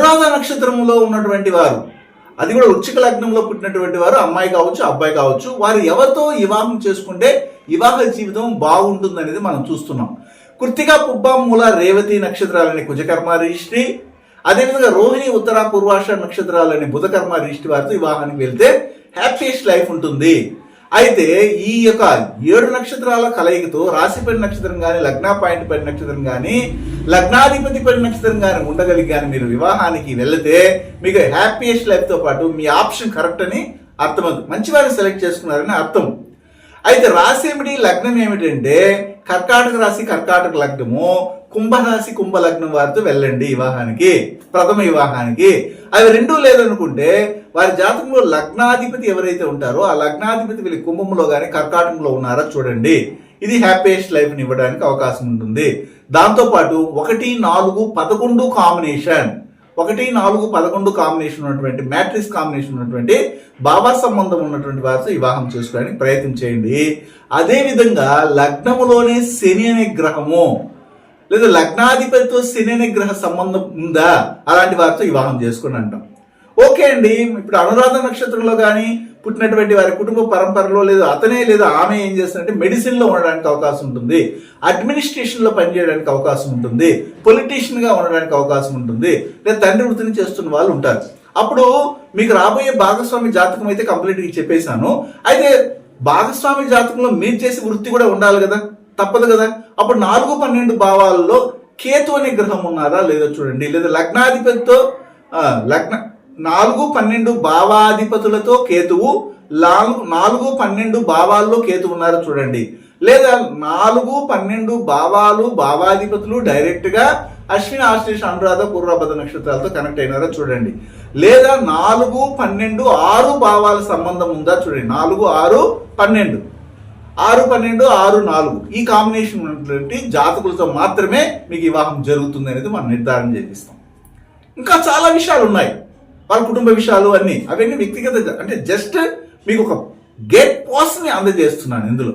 అనురాధ నక్షత్రంలో ఉన్నటువంటి వారు, అది కూడా వృశ్చిక లగ్నంలో పుట్టినటువంటి వారు, అమ్మాయి కావచ్చు అబ్బాయి కావచ్చు, వారు ఎవరితో వివాహం చేసుకుంటే వివాహ జీవితం బాగుంటుంది అనేది మనం చూస్తున్నాం. కృత్తిక, పుబ్బ, మూల, రేవతి నక్షత్రాలని కుజకర్మ రిజిస్ట్రీ, అదేవిధంగా రోహిణి, ఉత్తర, పూర్వాష నక్షత్రాలని బుధకర్మ రిజిస్ట్రీ వారితో వివాహానికి వెళ్తే హ్యాపీయెస్ట్ లైఫ్ ఉంటుంది. అయితే ఈ యొక్క 7 నక్షత్రాల కలయికతో రాశిపడి నక్షత్రం కానీ, లగ్న పాయింట్ పడి నక్షత్రం కానీ, లగ్నాధిపతి పడి నక్షత్రం కానీ ఉండగలిగి కానీ మీరు వివాహానికి వెళితే మీకు హ్యాపీయెస్ట్ లైఫ్తో పాటు మీ ఆప్షన్ కరెక్ట్ అని అర్థమవుతుంది. మంచి వారిని సెలెక్ట్ చేసుకున్నారని అర్థం. అయితే రాశి ఏమిటి, లగ్నం ఏమిటంటే కర్కాటక రాశి, కర్కాటక లగ్నము, కుంభరాశి, కుంభ లగ్నం వారితో వెళ్ళండి వివాహానికి, ప్రథమ వివాహానికి. అవి రెండూ లేదనుకుంటే వారి జాతకంలో లగ్నాధిపతి ఎవరైతే ఉంటారో ఆ లగ్నాధిపతి వీళ్ళ కుంభంలో కానీ కర్కాటకంలో ఉన్నారో చూడండి. ఇది హ్యాపీయెస్ట్ లైఫ్ని ఇవ్వడానికి అవకాశం ఉంటుంది. దాంతోపాటు 1, 4, 11 కాంబినేషన్, 1, 4, 11 కాంబినేషన్ ఉన్నటువంటి మ్యాట్రిక్స్ కాంబినేషన్ ఉన్నటువంటి బాబా సంబంధం ఉన్నటువంటి వారితో వివాహం చేసుకోవడానికి ప్రయత్నం చేయండి. అదేవిధంగా లగ్నములోనే శని అనే గ్రహము లేదా లగ్నాధిపతితో శని అనే గ్రహ సంబంధం ఉందా, అలాంటి వారితో వివాహం చేసుకుని అంటాం. ఓకే అండి, ఇప్పుడు అనురాధ నక్షత్రంలో కానీ పుట్టినటువంటి వారి కుటుంబ పరంపరలో లేదా అతనే లేదా ఆమె ఏం చేస్తారంటే మెడిసిన్లో ఉండడానికి అవకాశం ఉంటుంది, అడ్మినిస్ట్రేషన్లో పనిచేయడానికి అవకాశం ఉంటుంది, పొలిటీషియన్గా ఉండడానికి అవకాశం ఉంటుంది, లేదా తండ్రి వృత్తిని చేస్తున్న వాళ్ళు ఉంటారు. అప్పుడు మీకు రాబోయే భాగస్వామి జాతకం అయితే కంప్లీట్గా చెప్పేశాను. అయితే భాగస్వామి జాతకంలో మీరు చేసే వృత్తి కూడా ఉండాలి కదా, తప్పదు కదా. అప్పుడు 4, 12 భావాల్లో కేతు అనే గ్రహం ఉన్నారా లేదా చూడండి. లేదా లగ్నాధిపతితో 4, 12 భావాధిపతులతో కేతువు, 4, 12 భావాల్లో కేతు ఉన్నారా చూడండి. లేదా 4, 12 భావాలు భావాధిపతులు డైరెక్ట్ గా అశ్విని, ఆశ్లేష, అనురాధ, పూర్వభద్ర నక్షత్రాలతో కనెక్ట్ అయినారా చూడండి. లేదా 4, 12, 6 భావాల సంబంధం ఉందా చూడండి. 4, 6, 12, 6, 12, 6, 4 ఈ కాంబినేషన్ ఉన్నటువంటి జాతకులతో మాత్రమే మీకు వివాహం జరుగుతుంది అనేది మనం నిర్ధారణ చేపిస్తాం. ఇంకా చాలా విషయాలు ఉన్నాయి, వాళ్ళ కుటుంబ విషయాలు అవన్నీ వ్యక్తిగత, అంటే జస్ట్ మీకు ఒక గేట్ పాస్ ని అందజేస్తున్నాను ఇందులో.